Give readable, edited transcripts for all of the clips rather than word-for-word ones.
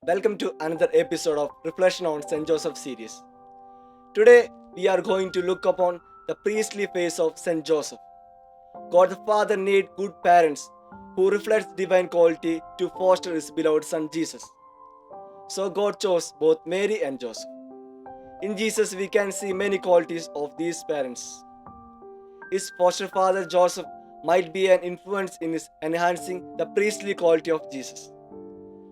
Welcome to another episode of Reflection on St. Joseph series. Today we are going to look upon the priestly face of St. Joseph. God the Father need good parents who reflects divine quality to foster his beloved son Jesus. So God chose both Mary and Joseph. In Jesus we can see many qualities of these parents. His foster father Joseph might be an influence in his enhancing the priestly quality of Jesus.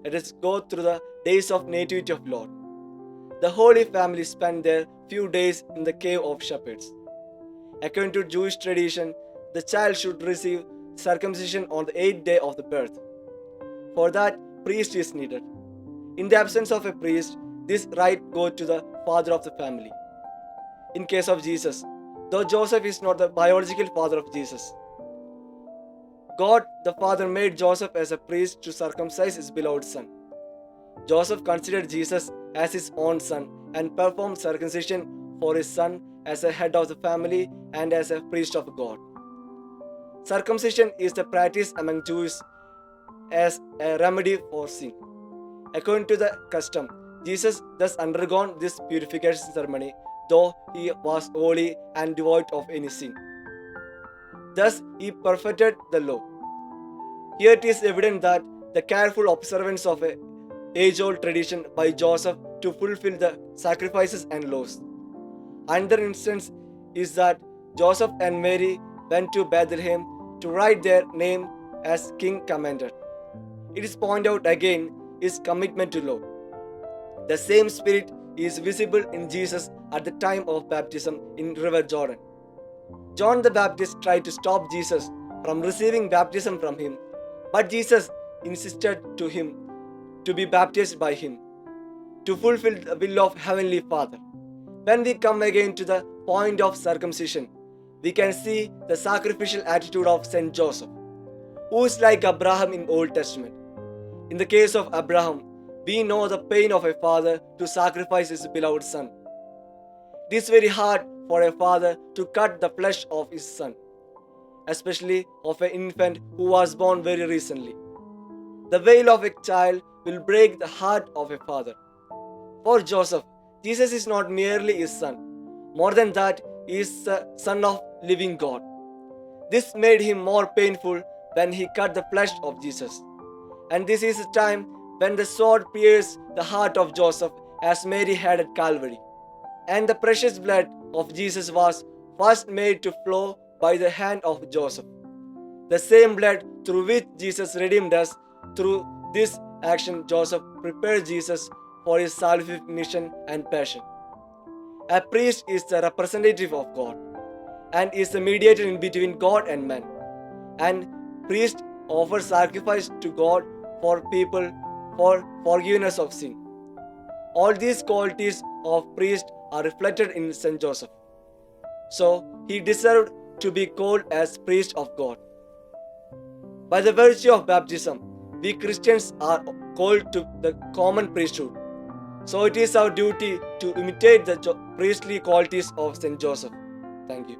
Let us go through the days of nativity of Lord. The Holy Family spent their few days in the cave of shepherds. According to Jewish tradition, the child should receive circumcision on the 8th day of the birth. For that, priest is needed. In the absence of a priest, this right goes to the father of the family. In case of Jesus, though Joseph is not the biological father of Jesus, God the Father made Joseph as a priest to circumcise his beloved son. Joseph considered Jesus as his own son and performed circumcision for his son as a head of the family and as a priest of God. Circumcision is the practice among Jews as a remedy for sin. According to the custom, Jesus thus undergone this purification ceremony, though he was holy and devoid of any sin. Thus, he perfected the law. Here it is evident that the careful observance of a age-old tradition by Joseph to fulfill the sacrifices and laws. Another instance is that Joseph and Mary went to Bethlehem to write their name as king commanded. It is pointed out again his commitment to law. The same spirit is visible in Jesus at the time of baptism in River Jordan. John the Baptist tried to stop Jesus from receiving baptism from him, but Jesus insisted to him to be baptized by him, to fulfill the will of Heavenly Father. When we come again to the point of circumcision, we can see the sacrificial attitude of Saint Joseph, who is like Abraham in Old Testament. In the case of Abraham, we know the pain of a father to sacrifice his beloved son. It is very hard for a father to cut the flesh of his son, especially of an infant who was born very recently. The wail of a child will break the heart of a father. For Joseph, Jesus is not merely his son. More than that, he is the son of living God. This made him more painful when he cut the flesh of Jesus. And this is the time when the sword pierced the heart of Joseph as Mary had at Calvary. And the precious blood of Jesus was first made to flow by the hand of Joseph. The same blood through which Jesus redeemed us. Through this action, Joseph prepared Jesus for his salvific mission and passion. A priest is the representative of God and is the mediator in between God and man. And priest offers sacrifice to God for people for forgiveness of sin. All these qualities of priest are reflected in Saint Joseph. So he deserved to be called as priest of God. By the virtue of baptism, we Christians are called to the common priesthood. So it is our duty to imitate the priestly qualities of Saint Joseph. Thank you.